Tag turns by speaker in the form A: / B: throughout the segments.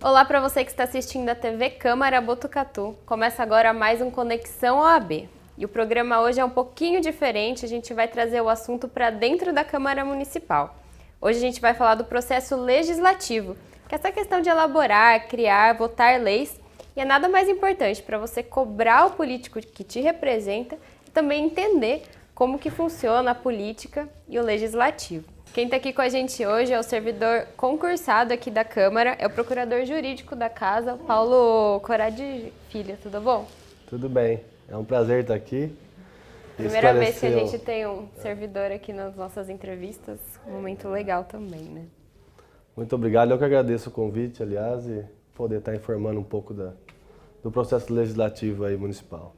A: Olá para você que está assistindo a TV Câmara Botucatu. Começa agora mais um Conexão OAB. E o programa hoje é um pouquinho diferente, a gente vai trazer o assunto para dentro da Câmara Municipal. Hoje a gente vai falar do processo legislativo, que é essa questão de elaborar, criar, votar leis, e é nada mais importante para você cobrar o político que te representa e também entender como que funciona a política e o legislativo. Quem está aqui com a gente hoje é o servidor concursado aqui da Câmara, é o procurador jurídico da casa, Paulo Coradi Filho. Tudo bom?
B: Tudo bem, é um prazer estar aqui.
A: Primeira vez que a gente tem um servidor aqui nas nossas entrevistas, um momento legal também, né?
B: Muito obrigado, eu que agradeço o convite, aliás, e poder estar informando um pouco do processo legislativo aí municipal.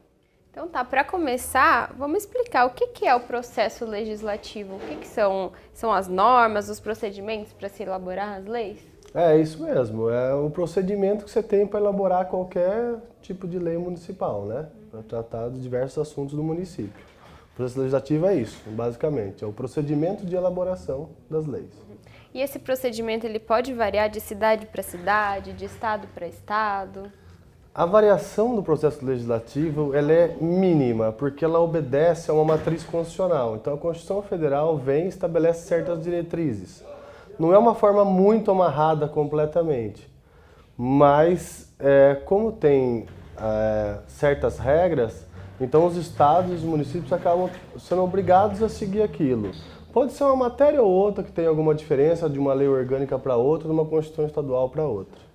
A: Então tá, para começar, vamos explicar o que é o processo legislativo, o que são as normas, os procedimentos para se elaborar as leis?
B: É isso mesmo, é o procedimento que você tem para elaborar qualquer tipo de lei municipal, né? Para tratar de diversos assuntos do município. O processo legislativo é isso, basicamente, é o procedimento de elaboração das leis.
A: E esse procedimento ele pode variar de cidade para cidade, de estado para estado?
B: A variação do processo legislativo ela é mínima, porque ela obedece a uma matriz constitucional. Então a Constituição Federal vem e estabelece certas diretrizes. Não é uma forma muito amarrada completamente, mas como tem certas regras, então os estados e os municípios acabam sendo obrigados a seguir aquilo. Pode ser uma matéria ou outra que tem alguma diferença de uma lei orgânica para outra, de uma Constituição estadual para outra.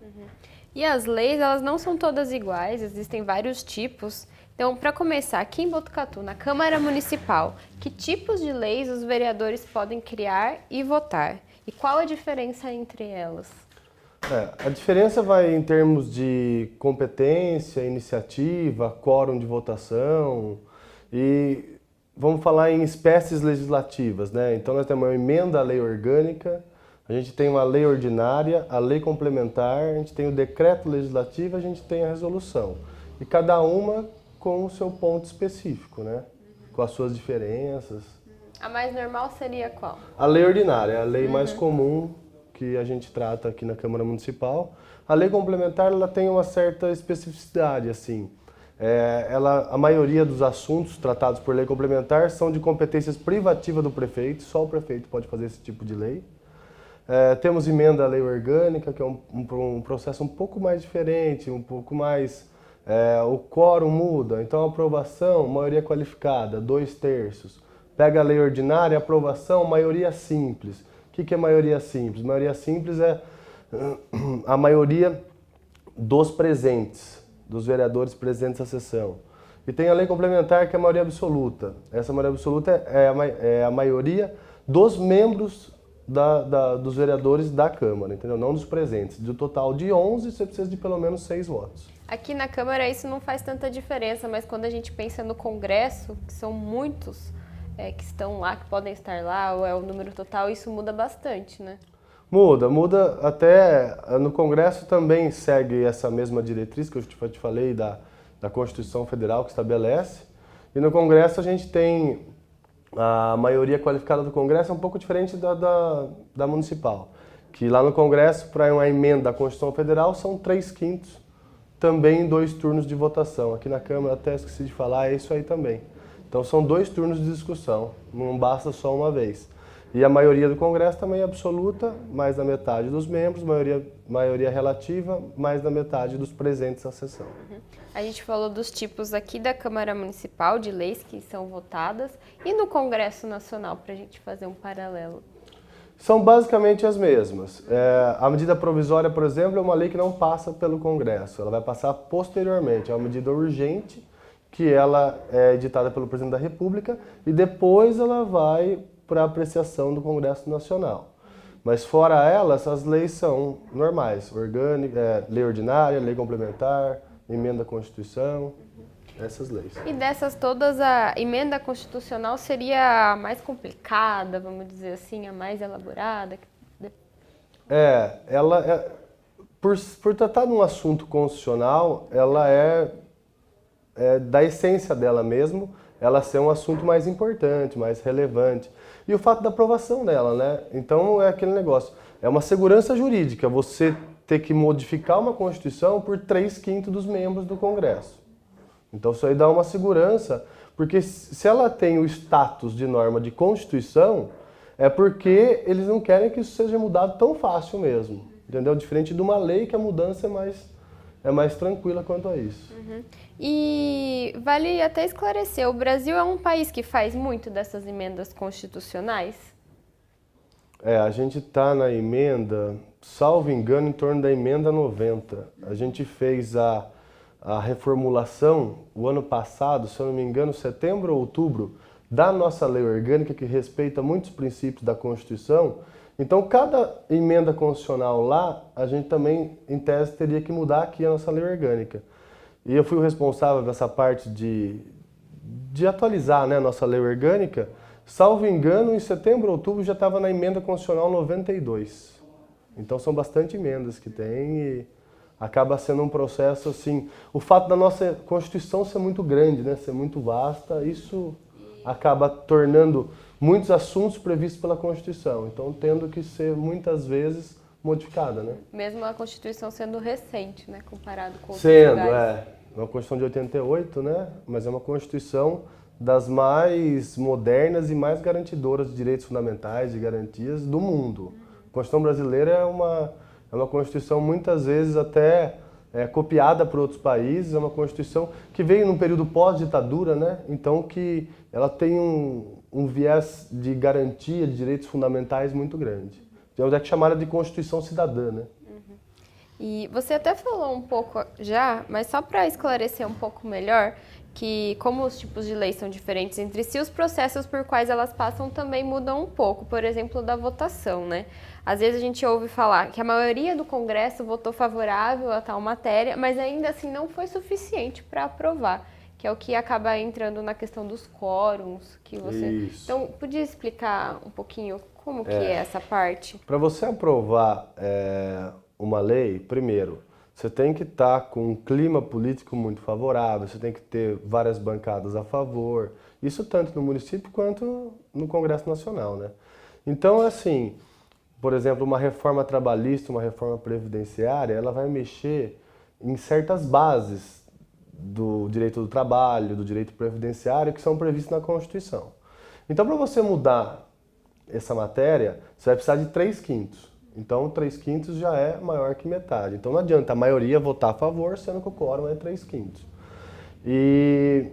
A: E as leis, elas não são todas iguais, existem vários tipos. Então, para começar, aqui em Botucatu, na Câmara Municipal, que tipos de leis os vereadores podem criar e votar? E qual a diferença entre elas?
B: A diferença vai em termos de competência, iniciativa, quórum de votação e vamos falar em espécies legislativas, né? Então nós temos uma emenda à lei orgânica, a gente tem uma lei ordinária, a lei complementar, a gente tem o decreto legislativo, a gente tem a resolução. E cada uma com o seu ponto específico, né? Com as suas diferenças.
A: A mais normal seria qual?
B: A lei ordinária é a lei mais comum que a gente trata aqui na Câmara Municipal. A lei complementar ela tem uma certa especificidade, assim. A maioria dos assuntos tratados por lei complementar são de competências privativas do prefeito, só o prefeito pode fazer esse tipo de lei. Temos emenda à lei orgânica, que é um processo um pouco mais diferente, um pouco mais... o quórum muda, então a aprovação, maioria qualificada, 2/3. Pega a lei ordinária, aprovação, maioria simples. O que é maioria simples? Maioria simples é a maioria dos presentes, dos vereadores presentes à sessão. E tem a lei complementar, que é a maioria absoluta. Essa maioria absoluta é a maioria dos membros dos vereadores da Câmara, entendeu? Não dos presentes. Do total de 11, você precisa de pelo menos 6 votos.
A: Aqui na Câmara isso não faz tanta diferença, mas quando a gente pensa no Congresso, que são muitos que estão lá, que podem estar lá, ou é o número total, isso muda bastante, né?
B: Muda até no Congresso também segue essa mesma diretriz que eu te falei da Constituição Federal que estabelece. E no Congresso a gente tem a maioria qualificada do Congresso é um pouco diferente da municipal. Que lá no Congresso, para uma emenda à Constituição Federal, são 3/5, também em 2 turnos de votação. Aqui na Câmara, até esqueci de falar, é isso aí também. Então são 2 turnos de discussão, não basta só uma vez. E a maioria do Congresso também é absoluta, mais da metade dos membros, maioria relativa, mais da metade dos presentes à sessão.
A: A gente falou dos tipos aqui da Câmara Municipal, de leis que são votadas, e no Congresso Nacional, para a gente fazer um paralelo.
B: São basicamente as mesmas. A medida provisória, por exemplo, é uma lei que não passa pelo Congresso, ela vai passar posteriormente, é uma medida urgente, que ela é editada pelo Presidente da República e depois ela vai para apreciação do Congresso Nacional. Mas fora elas, as leis são normais, orgânica, lei ordinária, lei complementar, emenda à Constituição, essas leis.
A: E dessas todas, a emenda constitucional seria a mais complicada, vamos dizer assim, a mais elaborada?
B: Por tratar de um assunto constitucional, ela é da essência dela mesmo, ela ser um assunto mais importante, mais relevante. E o fato da aprovação dela, né? Então é aquele negócio, é uma segurança jurídica, você ter que modificar uma Constituição por 3/5 dos membros do Congresso. Então isso aí dá uma segurança, porque se ela tem o status de norma de Constituição, é porque eles não querem que isso seja mudado tão fácil mesmo, entendeu? Diferente de uma lei que a mudança é mais tranquila quanto a isso.
A: E vale até esclarecer, o Brasil é um país que faz muito dessas emendas constitucionais?
B: A gente está na emenda, salvo engano, em torno da emenda 90. A gente fez a reformulação o ano passado, se eu não me engano, setembro ou outubro, da nossa lei orgânica, que respeita muitos princípios da Constituição. Então, cada emenda constitucional lá, a gente também, em tese, teria que mudar aqui a nossa lei orgânica. E eu fui o responsável dessa parte de atualizar, né, a nossa lei orgânica. Salvo engano, em setembro ou outubro já estava na emenda constitucional 92. Então, são bastante emendas que tem e acaba sendo um processo assim. O fato da nossa Constituição ser muito grande, né, ser muito vasta, isso acaba tornando muitos assuntos previstos pela Constituição, então tendo que ser muitas vezes modificada, né?
A: Mesmo a Constituição sendo recente, né, comparado com outros
B: lugares. É uma Constituição de 88, né? Mas é uma Constituição das mais modernas e mais garantidoras de direitos fundamentais e garantias do mundo. A Constituição brasileira é uma Constituição muitas vezes até copiada por outros países, é uma Constituição que veio num período pós-ditadura, né? Então que ela tem um viés de garantia de direitos fundamentais muito grande. Então é que chamada de Constituição Cidadã, né?
A: E você até falou um pouco já, mas só para esclarecer um pouco melhor, que como os tipos de lei são diferentes entre si, os processos por quais elas passam também mudam um pouco, por exemplo, da votação, né? Às vezes a gente ouve falar que a maioria do Congresso votou favorável a tal matéria, mas ainda assim não foi suficiente para aprovar, que é o que acaba entrando na questão dos quórums que você...
B: Isso.
A: Então, podia explicar um pouquinho como que é essa parte?
B: Para você aprovar uma lei, primeiro, você tem que estar com um clima político muito favorável, você tem que ter várias bancadas a favor, isso tanto no município quanto no Congresso Nacional, né? Então, assim, por exemplo, uma reforma trabalhista, uma reforma previdenciária, ela vai mexer em certas bases do direito do trabalho, do direito previdenciário, que são previstos na Constituição. Então, para você mudar essa matéria, você vai precisar de 3/5. Então, 3/5 já é maior que metade. Então, não adianta a maioria votar a favor, sendo que o quórum é 3/5. E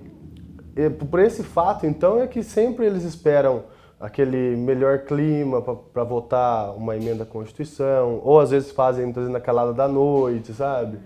B: por esse fato, então, é que sempre eles esperam aquele melhor clima para votar uma emenda à Constituição, ou às vezes fazem, muitas vezes, na calada da noite, sabe?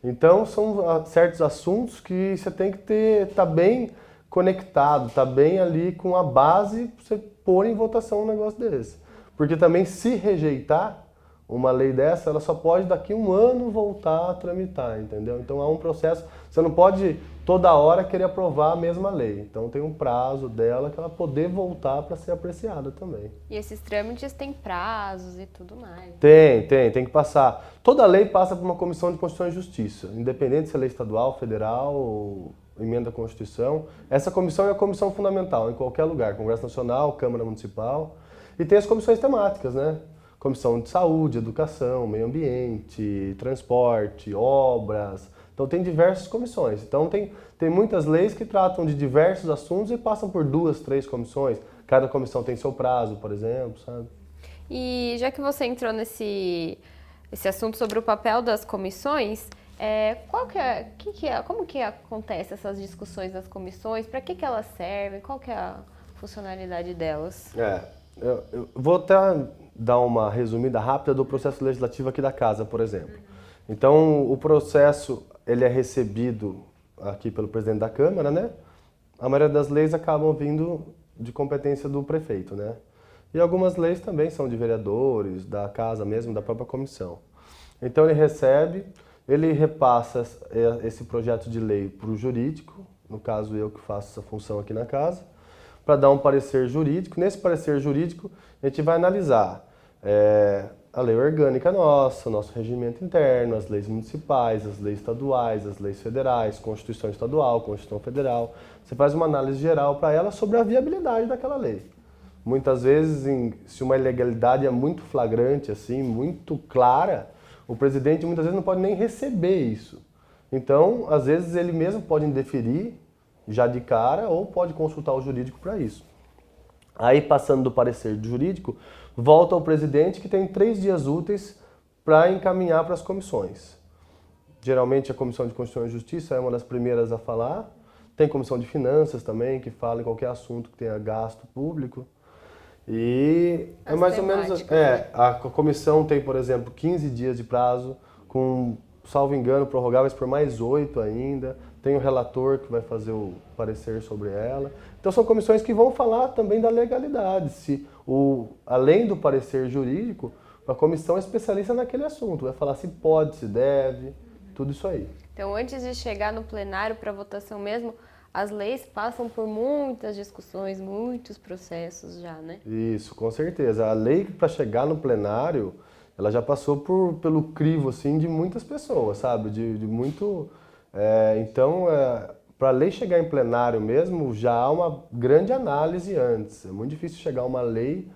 B: Então, são certos assuntos que você tem que estar bem conectado, estar bem ali com a base para você pôr em votação um negócio desse. Porque também, se rejeitar uma lei dessa, ela só pode daqui a um ano voltar a tramitar, entendeu? Então há um processo, você não pode toda hora querer aprovar a mesma lei. Então tem um prazo dela que ela poder voltar para ser apreciada também.
A: E esses trâmites têm prazos e tudo mais?
B: Tem que passar. Toda lei passa por uma comissão de Constituição e Justiça, independente se é lei estadual, federal ou emenda à Constituição. Essa comissão é a comissão fundamental em qualquer lugar, Congresso Nacional, Câmara Municipal. E tem as comissões temáticas, né? Comissão de Saúde, Educação, Meio Ambiente, Transporte, Obras. Então tem diversas comissões. Então tem muitas leis que tratam de diversos assuntos e passam por 2, 3 comissões. Cada comissão tem seu prazo, por exemplo, sabe?
A: E já que você entrou esse assunto sobre o papel das comissões, como que acontece essas discussões das comissões? Para que elas servem? Qual que é a funcionalidade delas?
B: Eu vou até dar uma resumida rápida do processo legislativo aqui da Casa, por exemplo. Então, o processo ele é recebido aqui pelo presidente da Câmara, né? A maioria das leis acabam vindo de competência do prefeito, né? E algumas leis também são de vereadores, da Casa mesmo, da própria comissão. Então, ele recebe, ele repassa esse projeto de lei para o jurídico, no caso eu que faço essa função aqui na Casa, para dar um parecer jurídico. Nesse parecer jurídico, a gente vai analisar a lei orgânica nossa, nosso regimento interno, as leis municipais, as leis estaduais, as leis federais, Constituição Estadual, Constituição Federal. Você faz uma análise geral para ela sobre a viabilidade daquela lei. Muitas vezes, se uma ilegalidade é muito flagrante, assim, muito clara, o presidente muitas vezes não pode nem receber isso. Então, às vezes ele mesmo pode indeferir já de cara ou pode consultar o jurídico para isso. Aí, passando do parecer do jurídico, volta ao presidente que tem 3 dias úteis para encaminhar para as comissões. Geralmente a Comissão de Constituição e Justiça é uma das primeiras a falar. Tem Comissão de Finanças também, que fala em qualquer assunto que tenha gasto público. E é mais ou menos... a comissão tem, por exemplo, 15 dias de prazo, com, salvo engano, prorrogáveis por mais 8 ainda. Tem o relator que vai fazer o parecer sobre ela. Então são comissões que vão falar também da legalidade. Se além do parecer jurídico, a comissão é especialista naquele assunto. Vai falar se pode, se deve, tudo isso aí.
A: Então, antes de chegar no plenário para votação mesmo, as leis passam por muitas discussões, muitos processos já, né?
B: Isso, com certeza. A lei, para chegar no plenário, ela já passou pelo crivo assim, de muitas pessoas, sabe? De muito... Então, para a lei chegar em plenário mesmo, já há uma grande análise antes. É muito difícil chegar uma lei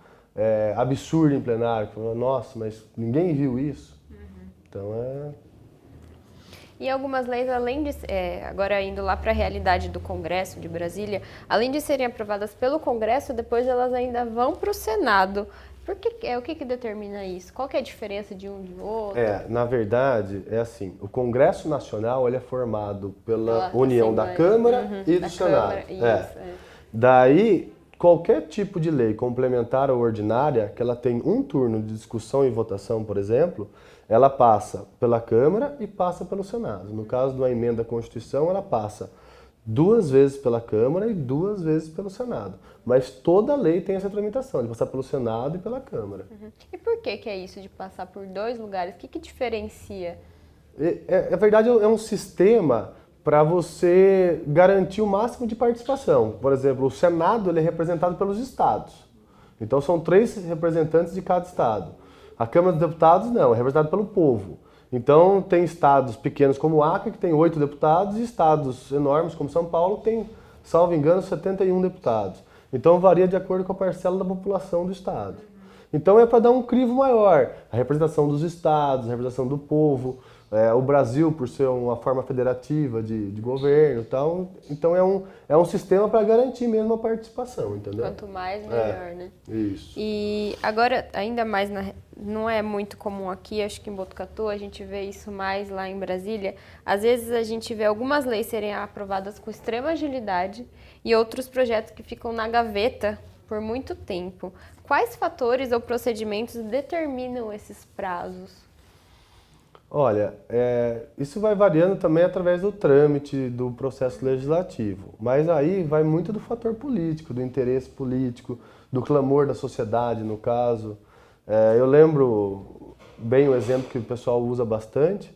B: absurda em plenário. Nossa, mas ninguém viu isso. Então,
A: E algumas leis, além de... agora indo lá para a realidade do Congresso de Brasília, além de serem aprovadas pelo Congresso, depois elas ainda vão para o Senado. O que determina isso? Qual que é a diferença de um de outro?
B: Na verdade, é assim, o Congresso Nacional ele é formado pela união da Câmara e do Senado. Daí, qualquer tipo de lei complementar ou ordinária, que ela tem um turno de discussão e votação, por exemplo, ela passa pela Câmara e passa pelo Senado. No caso de uma emenda à Constituição, ela passa 2 vezes pela Câmara e 2 vezes pelo Senado. Mas toda lei tem essa tramitação, de passar pelo Senado e pela Câmara.
A: E por que é isso de passar por 2 lugares? O que diferencia?
B: Na verdade, é um sistema para você garantir o máximo de participação. Por exemplo, o Senado ele é representado pelos estados. Então, são 3 representantes de cada estado. A Câmara dos Deputados não, é representada pelo povo. Então, tem estados pequenos como o Acre, que tem 8 deputados, e estados enormes como São Paulo, que tem, salvo engano, 71 deputados. Então, varia de acordo com a parcela da população do estado. Então, é para dar um crivo maior. A representação dos estados, a representação do povo, o Brasil, por ser uma forma federativa de governo e tal. Então, é um sistema para garantir mesmo a participação, entendeu?
A: Quanto mais, melhor, né?
B: Isso.
A: E agora, ainda mais, não é muito comum aqui, acho que em Botucatu, a gente vê isso mais lá em Brasília. Às vezes a gente vê algumas leis serem aprovadas com extrema agilidade e outros projetos que ficam na gaveta por muito tempo. Quais fatores ou procedimentos determinam esses prazos?
B: Olha, isso vai variando também através do trâmite do processo legislativo, mas aí vai muito do fator político, do interesse político, do clamor da sociedade, no caso. Eu lembro bem o exemplo que o pessoal usa bastante,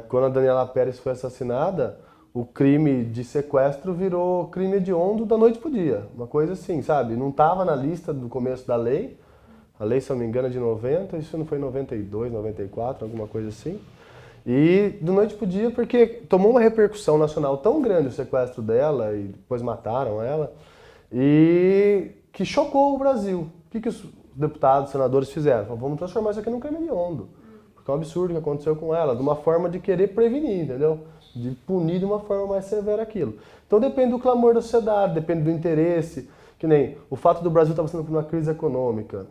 B: quando a Daniela Pérez foi assassinada, o crime de sequestro virou crime hediondo da noite pro dia, uma coisa assim, sabe? Não estava na lista do começo da lei. A lei, se eu não me engano, é de 90, isso não foi em 92, 94, alguma coisa assim. E do noite pro dia, porque tomou uma repercussão nacional tão grande o sequestro dela, e depois mataram ela, e que chocou o Brasil. O que os deputados, senadores fizeram? Falaram, vamos transformar isso aqui num crime hediondo. Porque é um absurdo o que aconteceu com ela, de uma forma de querer prevenir, entendeu? De punir de uma forma mais severa aquilo. Então depende do clamor da sociedade, depende do interesse, que nem o fato do Brasil estar passando por uma crise econômica,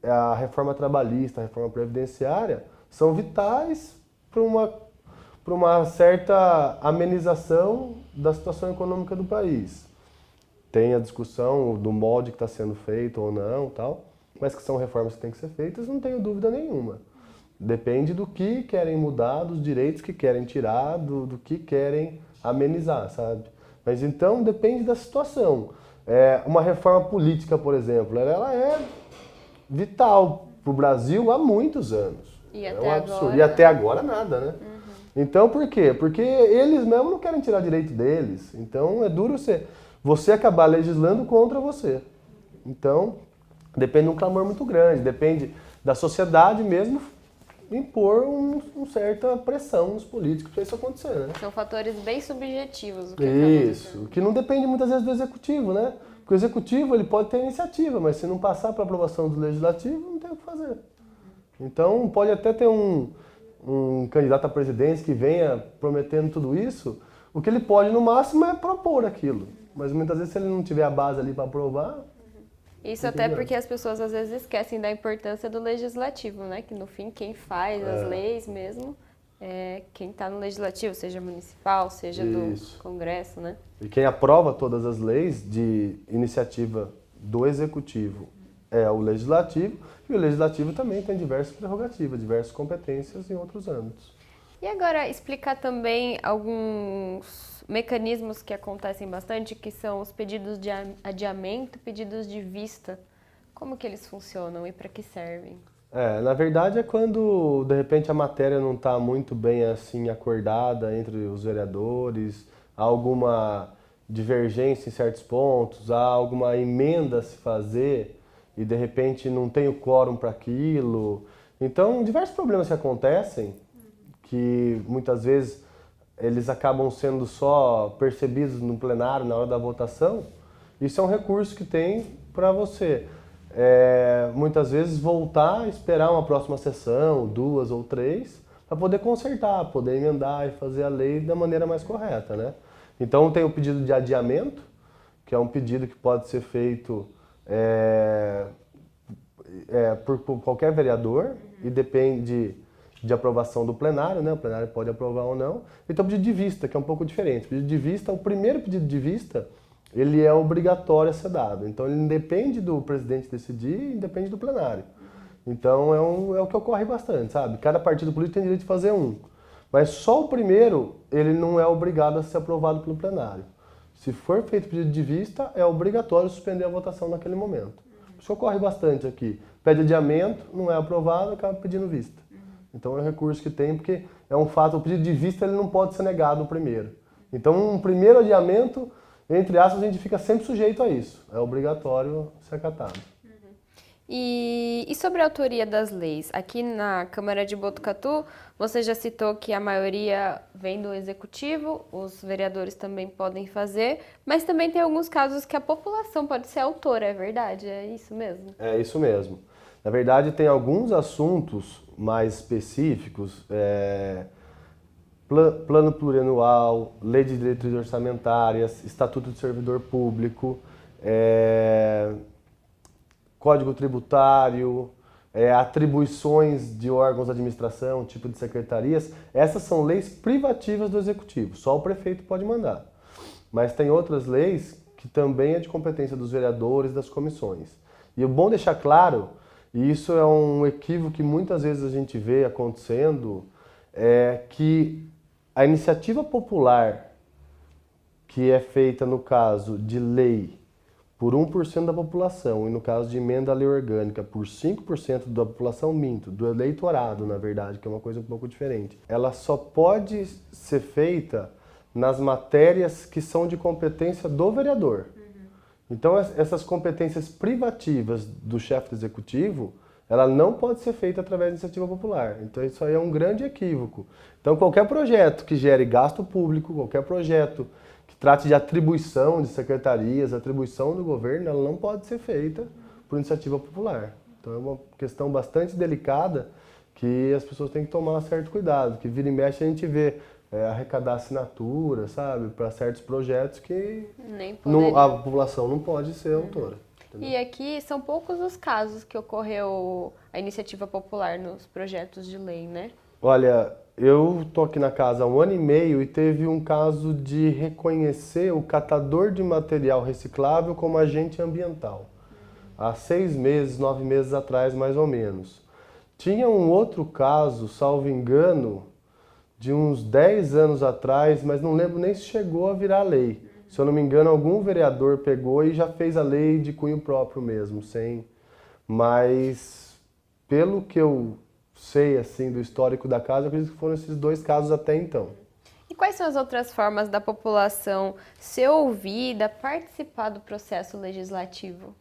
B: a reforma trabalhista, a reforma previdenciária, são vitais para uma certa amenização da situação econômica do país. Tem a discussão do molde que está sendo feito ou não, tal, mas que são reformas que têm que ser feitas, não tenho dúvida nenhuma. Depende do que querem mudar, dos direitos que querem tirar, do que querem amenizar, sabe? Mas então depende da situação. Uma reforma política, por exemplo, ela é vital para o Brasil há muitos anos.
A: E até agora?
B: E até agora nada, né? Então por quê? Porque eles mesmo não querem tirar direito deles. Então é duro você acabar legislando contra você. Então depende de um clamor muito grande, depende da sociedade mesmo impor uma certa pressão nos políticos para isso acontecer, né?
A: São fatores bem subjetivos.
B: Isso, que não depende muitas vezes do executivo, né? Porque o executivo ele pode ter iniciativa, mas se não passar para aprovação do legislativo, não tem o que fazer. Então, pode até ter um candidato à presidência que venha prometendo tudo isso, o que ele pode, no máximo, é propor aquilo. Mas muitas vezes, se ele não tiver a base ali para aprovar...
A: Isso até porque as pessoas às vezes esquecem da importância do legislativo, né? Que no fim quem faz as leis mesmo é quem está no legislativo, seja municipal, seja do Congresso, né?
B: E quem aprova todas as leis de iniciativa do Executivo é o Legislativo, e o Legislativo também tem diversas prerrogativas, diversas competências em outros âmbitos.
A: E agora explicar também alguns mecanismos que acontecem bastante, que são os pedidos de adiamento, pedidos de vista. Como que eles funcionam e para que servem?
B: Na verdade é quando, de repente, a matéria não está muito bem assim acordada entre os vereadores, há alguma divergência em certos pontos, há alguma emenda a se fazer e, de repente, não tem o quórum para aquilo. Então, diversos problemas que acontecem, que muitas vezes eles acabam sendo só percebidos no plenário, na hora da votação, isso é um recurso que tem para você. Muitas vezes voltar, esperar uma próxima sessão, 2 ou 3, para poder consertar, poder emendar e fazer a lei da maneira mais correta, né? Então tem o pedido de adiamento, que é um pedido que pode ser feito por qualquer vereador e depende de aprovação do plenário, né? O plenário pode aprovar ou não. E tem o pedido de vista, que é um pouco diferente. O pedido de vista, o primeiro pedido de vista, ele é obrigatório a ser dado. Então, ele independe do presidente decidir e independe do plenário. Então, é o que ocorre bastante, sabe? Cada partido político tem direito de fazer um. Mas só o primeiro, ele não é obrigado a ser aprovado pelo plenário. Se for feito pedido de vista, é obrigatório suspender a votação naquele momento. Isso ocorre bastante aqui. Pede adiamento, não é aprovado, acaba pedindo vista. Então, é um recurso que tem, porque é um fato, o pedido de vista ele não pode ser negado o primeiro. Então, um primeiro adiamento, entre aspas, a gente fica sempre sujeito a isso. É obrigatório ser acatado.
A: E sobre a autoria das leis? Aqui na Câmara de Botucatu, você já citou que a maioria vem do Executivo, os vereadores também podem fazer, mas também tem alguns casos que a população pode ser autora, é verdade? É isso mesmo?
B: É isso mesmo. Na verdade, tem alguns assuntos mais específicos, plano plurianual, lei de diretrizes orçamentárias, estatuto de servidor público, código tributário, atribuições de órgãos de administração, tipo de secretarias. Essas são leis privativas do Executivo, só o prefeito pode mandar. Mas tem outras leis que também é de competência dos vereadores e das comissões. E é bom deixar claro, e isso é um equívoco que muitas vezes a gente vê acontecendo, que a iniciativa popular, que é feita no caso de lei por 1% da população e no caso de emenda à lei orgânica por 5% da população, do eleitorado, na verdade, que é uma coisa um pouco diferente, ela só pode ser feita nas matérias que são de competência do vereador. Então, essas competências privativas do chefe do executivo, ela não pode ser feita através da iniciativa popular. Então, isso aí é um grande equívoco. Então, qualquer projeto que gere gasto público, qualquer projeto que trate de atribuição de secretarias, atribuição do governo, ela não pode ser feita por iniciativa popular. Então, é uma questão bastante delicada que as pessoas têm que tomar um certo cuidado, que vira e mexe a gente vê arrecadar assinatura, sabe, para certos projetos que a população não pode ser autora. Entendeu?
A: E aqui são poucos os casos que ocorreu a iniciativa popular nos projetos de lei, né?
B: Olha, eu tô aqui na casa há 1 ano e meio e teve um caso de reconhecer o catador de material reciclável como agente ambiental. Há 6 meses, 9 meses atrás, mais ou menos. Tinha um outro caso, salvo engano, de uns 10 anos atrás, mas não lembro nem se chegou a virar lei. Se eu não me engano, algum vereador pegou e já fez a lei de cunho próprio mesmo, sem. Mas, pelo que eu sei, assim, do histórico da casa, eu acredito que foram esses 2 casos até então.
A: E quais são as outras formas da população ser ouvida, participar do processo legislativo?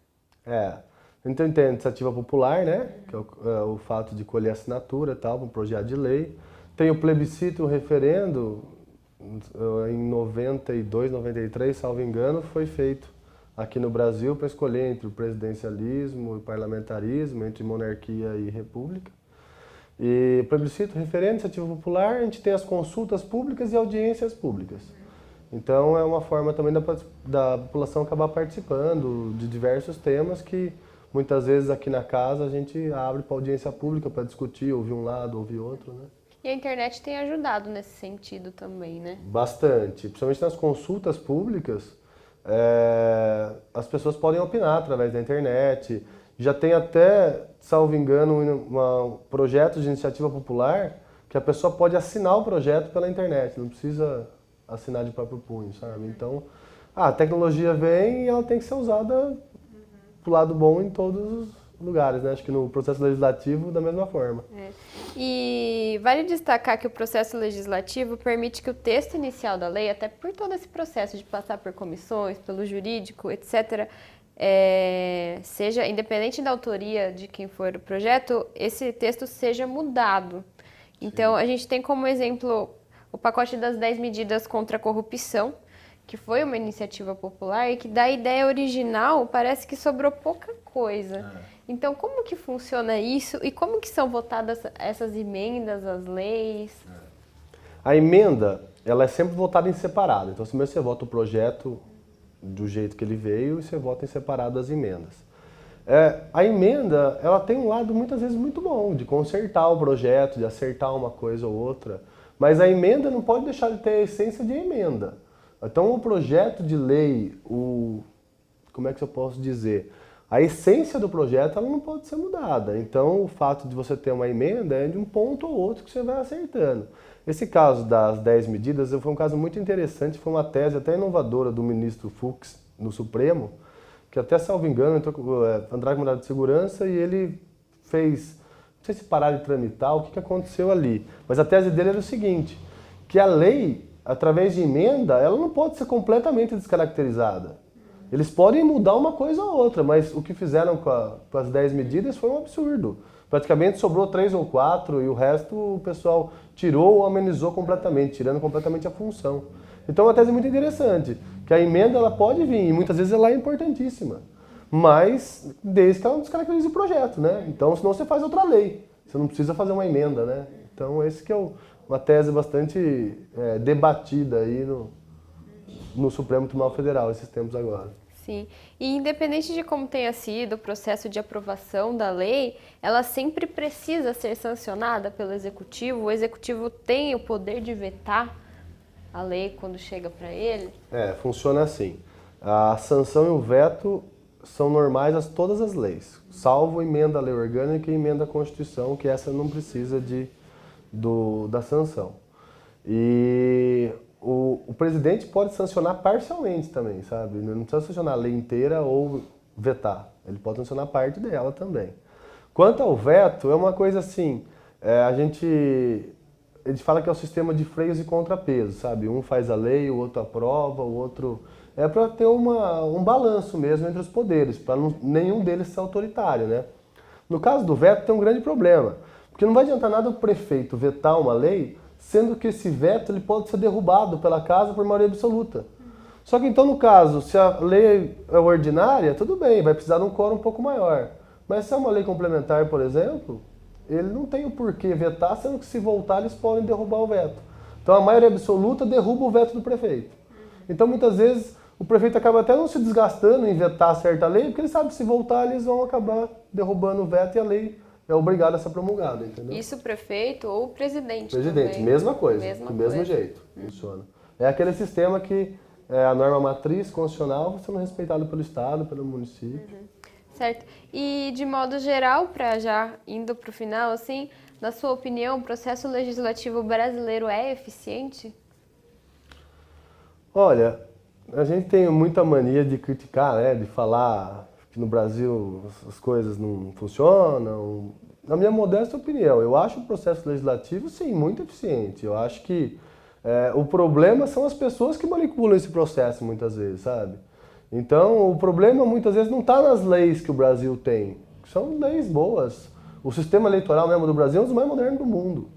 B: Então tem a iniciativa popular, né? Que é o fato de colher assinatura e tal, para um projeto de lei. Tem o plebiscito, o referendo, em 92, 93, salvo engano, foi feito aqui no Brasil para escolher entre o presidencialismo e o parlamentarismo, entre monarquia e república. E plebiscito, referendo, iniciativa popular, a gente tem as consultas públicas e audiências públicas. Então é uma forma também da população acabar participando de diversos temas que muitas vezes aqui na casa a gente abre para audiência pública para discutir, ouvir um lado, ouvir outro, né?
A: E a internet tem ajudado nesse sentido também, né?
B: Bastante. Principalmente nas consultas públicas, as pessoas podem opinar através da internet. Já tem até, salvo engano, um projeto de iniciativa popular que a pessoa pode assinar o projeto pela internet, não precisa assinar de próprio punho, sabe? Então, a tecnologia vem e ela tem que ser usada pro lado bom em todos os lugares, né? Acho que no processo legislativo da mesma forma.
A: E vale destacar que o processo legislativo permite que o texto inicial da lei, até por todo esse processo de passar por comissões, pelo jurídico, etc., seja, independente da autoria de quem for o projeto, esse texto seja mudado. Então, a gente tem como exemplo o pacote das 10 medidas contra a corrupção, que foi uma iniciativa popular e que da ideia original parece que sobrou pouca coisa. Então, como que funciona isso e como que são votadas essas emendas, as leis?
B: A emenda, ela é sempre votada em separado. Então, primeiro você vota o projeto do jeito que ele veio e você vota em separado as emendas. A emenda, ela tem um lado muitas vezes muito bom, de consertar o projeto, de acertar uma coisa ou outra. Mas a emenda não pode deixar de ter a essência de emenda. Então, o projeto de lei, como é que eu posso dizer? A essência do projeto ela não pode ser mudada. Então, o fato de você ter uma emenda é de um ponto ou outro que você vai acertando. Esse caso das 10 medidas foi um caso muito interessante, foi uma tese até inovadora do ministro Fux no Supremo, que até, salvo engano, entrou com mandado de segurança e ele fez, não sei se pararam de tramitar, o que aconteceu ali. Mas a tese dele era o seguinte, que a lei, através de emenda, ela não pode ser completamente descaracterizada. Eles podem mudar uma coisa ou outra, mas o que fizeram com as 10 medidas foi um absurdo. Praticamente sobrou 3 ou 4 e o resto o pessoal tirou ou amenizou completamente, tirando completamente a função. Então é uma tese muito interessante, que a emenda ela pode vir e muitas vezes ela é importantíssima, mas desde que ela não descaracterize o projeto, né? Então senão você faz outra lei, você não precisa fazer uma emenda, né? Então esse que é uma tese bastante debatida aí no Supremo Tribunal Federal esses tempos agora.
A: Sim, e independente de como tenha sido o processo de aprovação da lei, ela sempre precisa ser sancionada pelo Executivo. O Executivo tem o poder de vetar a lei quando chega para ele?
B: Funciona assim. A sanção e o veto são normais a todas as leis, salvo emenda à lei orgânica e emenda à Constituição, que essa não precisa da sanção. E o presidente pode sancionar parcialmente também, sabe? Não precisa sancionar a lei inteira ou vetar. Ele pode sancionar parte dela também. Quanto ao veto, é uma coisa assim, a gente fala que é o sistema de freios e contrapesos, sabe? Um faz a lei, o outro aprova, o outro... É para ter um balanço mesmo entre os poderes, para nenhum deles ser autoritário, né? No caso do veto tem um grande problema, porque não vai adiantar nada o prefeito vetar uma lei, sendo que esse veto ele pode ser derrubado pela casa por maioria absoluta. Só que então, no caso, se a lei é ordinária, tudo bem, vai precisar de um quórum um pouco maior. Mas se é uma lei complementar, por exemplo, ele não tem o porquê vetar, sendo que se voltar eles podem derrubar o veto. Então a maioria absoluta derruba o veto do prefeito. Então muitas vezes o prefeito acaba até não se desgastando em vetar certa lei, porque ele sabe que se voltar eles vão acabar derrubando o veto e a lei é obrigado a ser promulgada, entendeu?
A: Isso o prefeito ou o presidente
B: também. Mesma coisa, do mesmo jeito, funciona. É aquele sistema que a norma matriz constitucional sendo respeitada pelo Estado, pelo município.
A: Certo. E de modo geral, para já indo para o final, assim, na sua opinião, o processo legislativo brasileiro é eficiente?
B: Olha, a gente tem muita mania de criticar, né, de falar que no Brasil as coisas não funcionam. Na minha modesta opinião, eu acho o processo legislativo, sim, muito eficiente. Eu acho que o problema são as pessoas que manipulam esse processo muitas vezes, sabe? Então, o problema muitas vezes não está nas leis que o Brasil tem. São leis boas. O sistema eleitoral mesmo do Brasil é um dos mais modernos do mundo.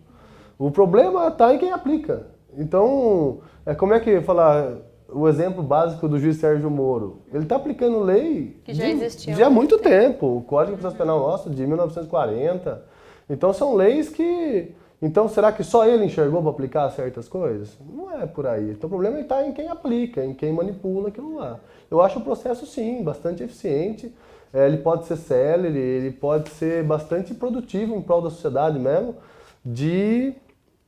B: O problema está em quem aplica. Então, como é que falar... O exemplo básico do juiz Sérgio Moro, ele está aplicando lei
A: que já existia
B: há muito tempo. O Código de Processo Penal nosso de 1940. Então são leis que... Então será que só ele enxergou para aplicar certas coisas? Não é por aí. Então o problema está em quem aplica, em quem manipula aquilo lá. Eu acho o processo, sim, bastante eficiente. Ele pode ser célere, ele pode ser bastante produtivo em prol da sociedade mesmo, de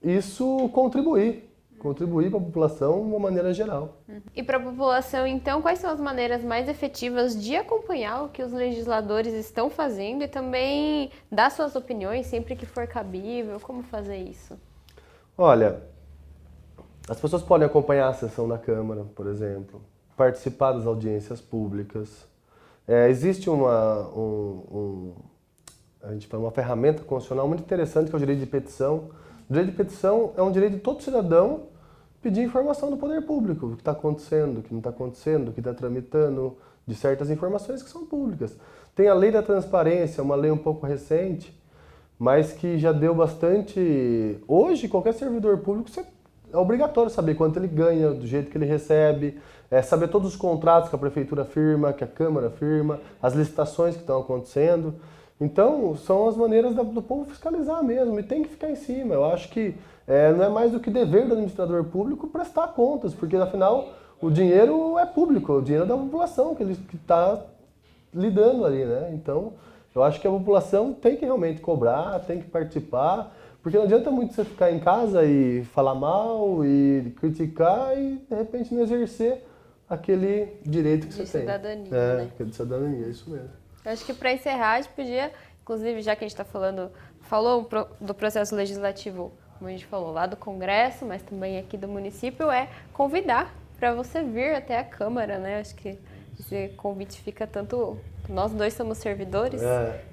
B: isso contribuir para a população de uma maneira geral.
A: E para a população, então, quais são as maneiras mais efetivas de acompanhar o que os legisladores estão fazendo e também dar suas opiniões sempre que for cabível? Como fazer isso?
B: Olha, as pessoas podem acompanhar a sessão da Câmara, por exemplo, participar das audiências públicas. Existe a gente fala, uma ferramenta constitucional muito interessante que é o direito de petição. O direito de petição é um direito de todo cidadão pedir informação do poder público, o que está acontecendo, o que não está acontecendo, o que está tramitando, de certas informações que são públicas. Tem a lei da transparência, uma lei um pouco recente, mas que já deu bastante... Hoje, qualquer servidor público é obrigatório saber quanto ele ganha, do jeito que ele recebe, saber todos os contratos que a prefeitura firma, que a Câmara firma, as licitações que estão acontecendo. Então, são as maneiras do povo fiscalizar mesmo, e tem que ficar em cima. Eu acho que não é mais do que dever do administrador público prestar contas, porque, afinal, o dinheiro é público, o dinheiro é da população que está lidando ali, né? Então, eu acho que a população tem que realmente cobrar, tem que participar, porque não adianta muito você ficar em casa e falar mal e criticar e, de repente, não exercer aquele direito que você tem.
A: De cidadania, né?
B: De cidadania, é isso mesmo.
A: Eu acho que para encerrar, a gente podia, inclusive, já que a gente está falou do processo legislativo, como a gente falou, lá do Congresso, mas também aqui do município, convidar para você vir até a Câmara, né? Acho que esse convite fica tanto... Nós dois somos servidores,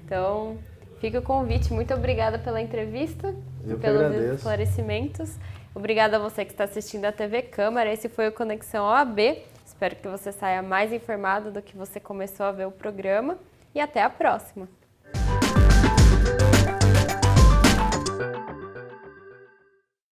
A: então fica o convite. Muito obrigada pela entrevista e pelos esclarecimentos. Obrigada a você que está assistindo a TV Câmara. Esse foi o Conexão OAB. Espero que você saia mais informado do que você começou a ver o programa. E até a próxima!